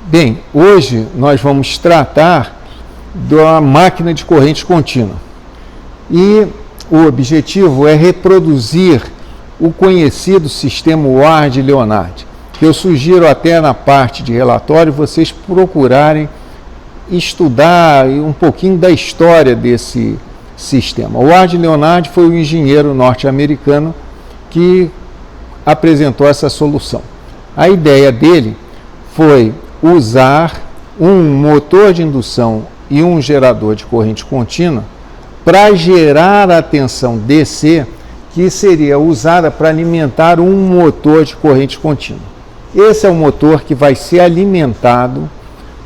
Bem, hoje nós vamos tratar da máquina de corrente contínua. E o objetivo é reproduzir o conhecido sistema Ward-Leonard, que eu sugiro até na parte de relatório vocês procurarem estudar um pouquinho da história desse sistema. O Ward-Leonard foi o engenheiro norte-americano que apresentou essa solução. A ideia dele foi usar um motor de indução e um gerador de corrente contínua para gerar a tensão DC que seria usada para alimentar um motor de corrente contínua. Esse é o motor que vai ser alimentado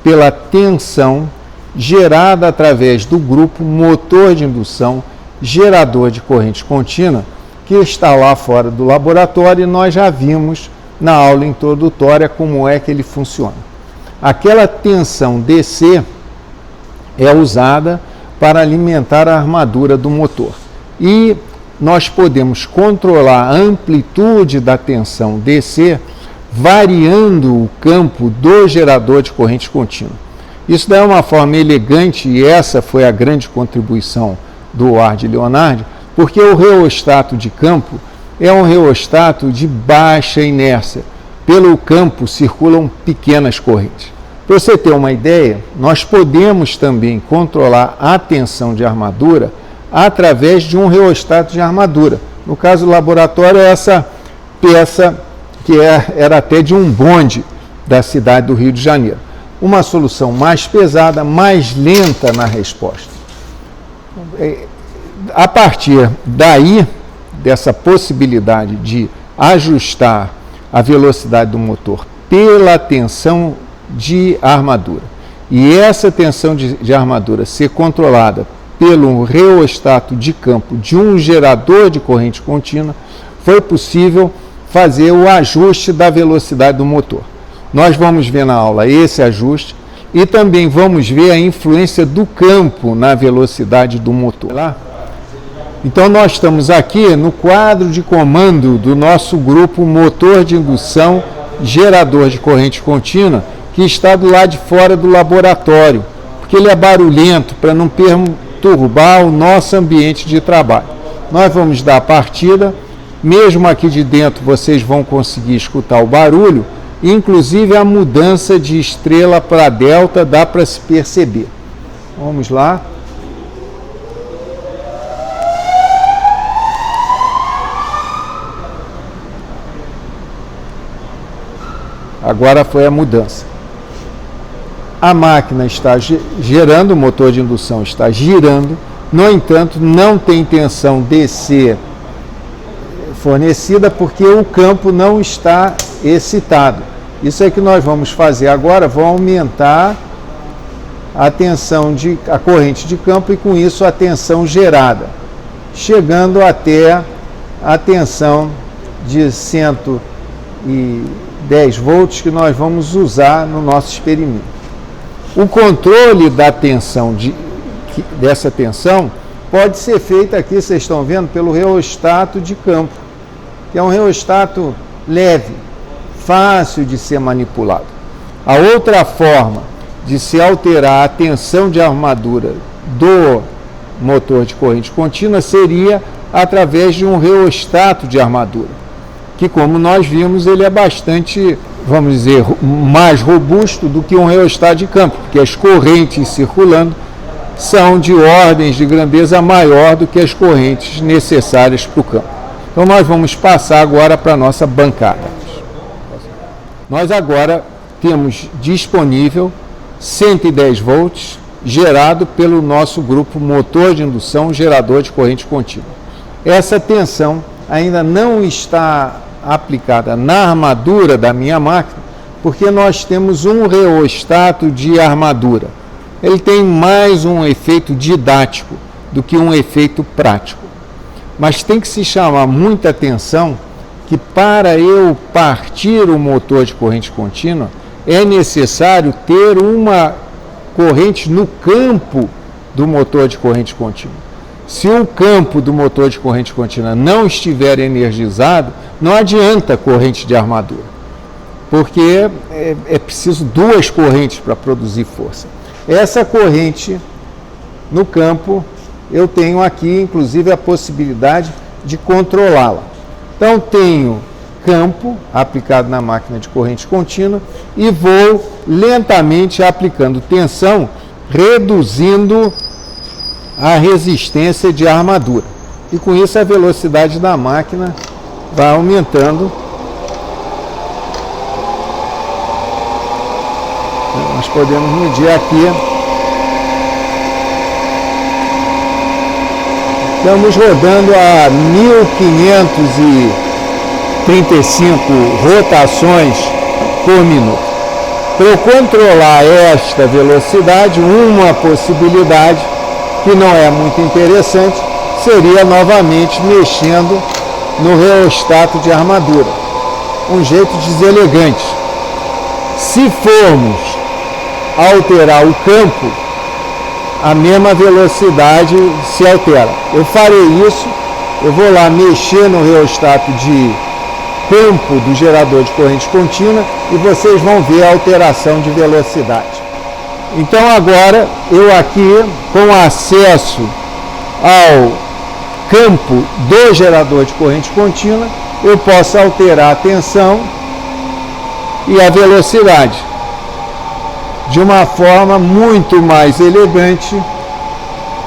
pela tensão gerada através do grupo motor de indução gerador de corrente contínua, que está lá fora do laboratório, e nós já vimos na aula introdutória como é que ele funciona. Aquela tensão DC é usada para alimentar a armadura do motor. E nós podemos controlar a amplitude da tensão DC variando o campo do gerador de corrente contínua. Isso daí é uma forma elegante, e essa foi a grande contribuição do Ward-Leonard, porque o reostato de campo é um reostato de baixa inércia. Pelo campo circulam pequenas correntes. Para você ter uma ideia, nós podemos também controlar a tensão de armadura através de um reostato de armadura. No caso do laboratório, essa peça que era até de um bonde da cidade do Rio de Janeiro. Uma solução mais pesada, mais lenta na resposta. A partir daí, dessa possibilidade de ajustar a velocidade do motor pela tensão de armadura, e essa tensão de armadura ser controlada pelo reostato de campo de um gerador de corrente contínua, foi possível fazer o ajuste da velocidade do motor. Nós vamos ver na aula esse ajuste e também vamos ver a influência do campo na velocidade do motor. Então nós estamos aqui no quadro de comando do nosso grupo motor de indução gerador de corrente contínua, que está do lado de fora do laboratório, porque ele é barulhento para não perturbar o nosso ambiente de trabalho. Nós vamos dar a partida, mesmo aqui de dentro vocês vão conseguir escutar o barulho, inclusive a mudança de estrela para delta dá para se perceber. Vamos lá. Agora foi a mudança. A máquina está gerando, o motor de indução está girando, no entanto, não tem tensão DC fornecida porque o campo não está excitado. Isso é que nós vamos fazer agora, vou aumentar a corrente de campo e com isso a tensão gerada, chegando até a tensão de 110 volts que nós vamos usar no nosso experimento. O controle da tensão, dessa tensão, pode ser feito aqui, vocês estão vendo, pelo reostato de campo, que é um reostato leve, fácil de ser manipulado. A outra forma de se alterar a tensão de armadura do motor de corrente contínua seria através de um reostato de armadura, que, como nós vimos, ele é bastante, vamos dizer, mais robusto do que um reostato de campo, porque as correntes circulando são de ordens de grandeza maior do que as correntes necessárias para o campo. Então nós vamos passar agora para a nossa bancada. Nós agora temos disponível 110 volts gerado pelo nosso grupo motor de indução gerador de corrente contínua. Essa tensão ainda não está aplicada na armadura da minha máquina, porque nós temos um reostato de armadura. Ele tem mais um efeito didático do que um efeito prático. Mas tem que se chamar muita atenção que para eu partir o motor de corrente contínua é necessário ter uma corrente no campo do motor de corrente contínua. Se o campo do motor de corrente contínua não estiver energizado, não adianta corrente de armadura. porque é preciso duas correntes para produzir força. Essa corrente no campo, eu tenho aqui, inclusive, a possibilidade de controlá-la. Então, tenho campo aplicado na máquina de corrente contínua e vou lentamente aplicando tensão, reduzindo a resistência de armadura. E com isso a velocidade da máquina vai aumentando. Nós podemos medir aqui. Estamos rodando a 1535 rotações por minuto. Para eu controlar esta velocidade, uma possibilidade que não é muito interessante seria novamente mexendo no reostato de armadura. Um jeito deselegante. Se formos alterar o campo, a mesma velocidade se altera. Eu farei isso, eu vou lá mexer no reostato de campo do gerador de corrente contínua e vocês vão ver a alteração de velocidade. Então agora eu aqui, com acesso ao campo do gerador de corrente contínua, eu posso alterar a tensão e a velocidade de uma forma muito mais elegante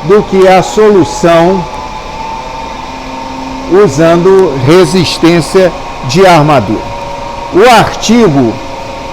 do que a solução usando resistência de armadura. O artigo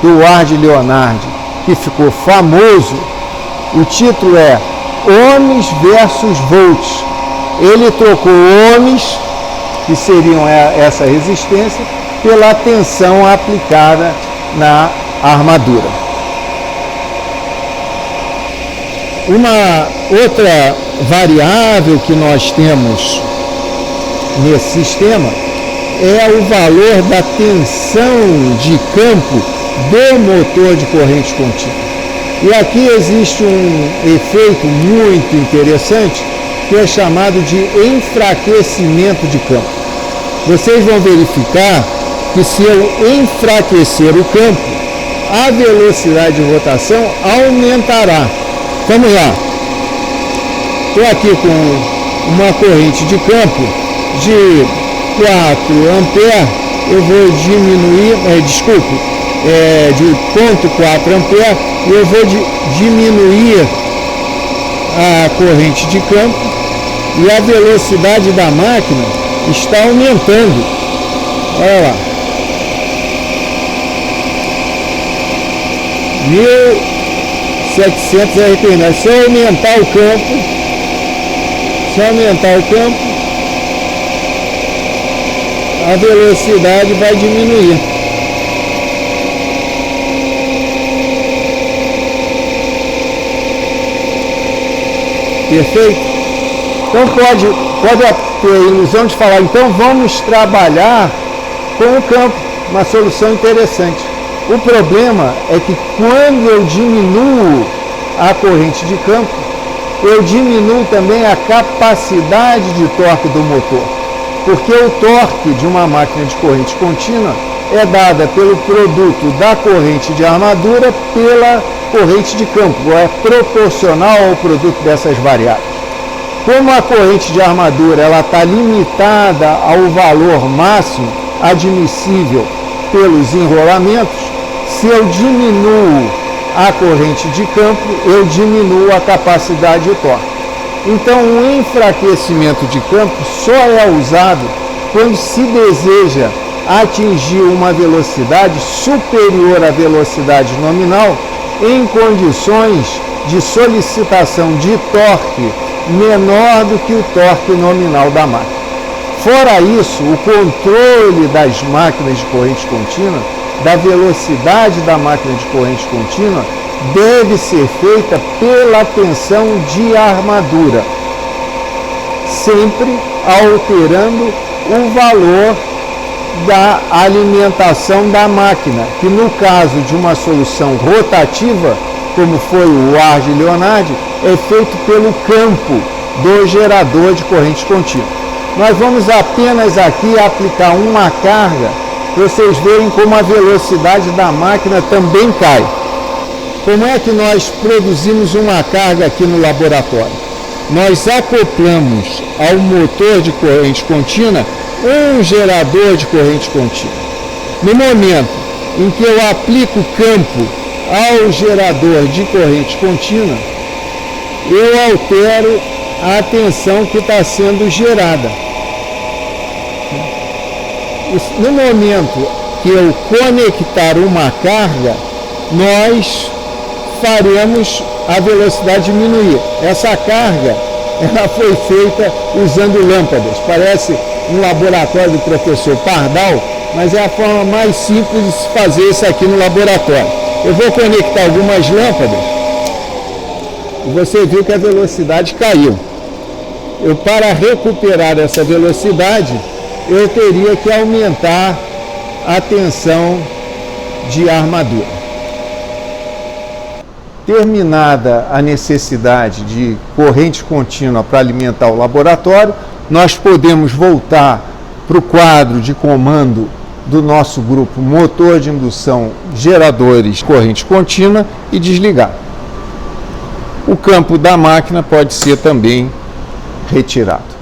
do Ward Leonard, que ficou famoso, o título é Ohms versus Volts. Ele trocou ohms, que seriam essa resistência, pela tensão aplicada na armadura. Uma outra variável que nós temos nesse sistema é o valor da tensão de campo do motor de corrente contínua. E aqui existe um efeito muito interessante que é chamado de enfraquecimento de campo. Vocês vão verificar que se eu enfraquecer o campo, a velocidade de rotação aumentará. Vamos lá. Estou aqui com uma corrente de campo de 4 amperes, eu vou diminuir, de 0,4 amperes, eu vou diminuir a corrente de campo e a velocidade da máquina está aumentando. Olha lá. 1700 RPM. Se eu aumentar o campo, a velocidade vai diminuir. Perfeito? Então pode ter a ilusão de falar, então vamos trabalhar com o campo, uma solução interessante. O problema é que quando eu diminuo a corrente de campo, eu diminuo também a capacidade de torque do motor, porque o torque de uma máquina de corrente contínua é dada pelo produto da corrente de armadura pela corrente de campo, é proporcional ao produto dessas variáveis. Como a corrente de armadura ela está limitada ao valor máximo admissível pelos enrolamentos, se eu diminuo a corrente de campo, eu diminuo a capacidade de torque. Então, o enfraquecimento de campo só é usado quando se deseja atingir uma velocidade superior à velocidade nominal em condições de solicitação de torque menor do que o torque nominal da máquina. Fora isso, o controle das máquinas de corrente contínua, da velocidade da máquina de corrente contínua, deve ser feita pela tensão de armadura, sempre alterando o valor da alimentação da máquina, que no caso de uma solução rotativa, como foi o Ward Leonard, é feito pelo campo do gerador de corrente contínua. Nós vamos apenas aqui aplicar uma carga vocês veem como a velocidade da máquina também cai. Como é que nós produzimos uma carga aqui no laboratório? Nós acoplamos ao motor de corrente contínua um gerador de corrente contínua. No momento em que eu aplico campo ao gerador de corrente contínua, eu altero a tensão que está sendo gerada. No momento que eu conectar uma carga, nós faremos a velocidade diminuir. Essa carga, ela foi feita usando lâmpadas. Parece um laboratório do professor Pardal, mas é a forma mais simples de se fazer isso aqui no laboratório. Eu vou conectar algumas lâmpadas e você viu que a velocidade caiu. Para recuperar essa velocidade, eu teria que aumentar a tensão de armadura. Terminada a necessidade de corrente contínua para alimentar o laboratório, nós podemos voltar para o quadro de comando do nosso grupo motor de indução, geradores, corrente contínua e desligar. O campo da máquina pode ser também retirado.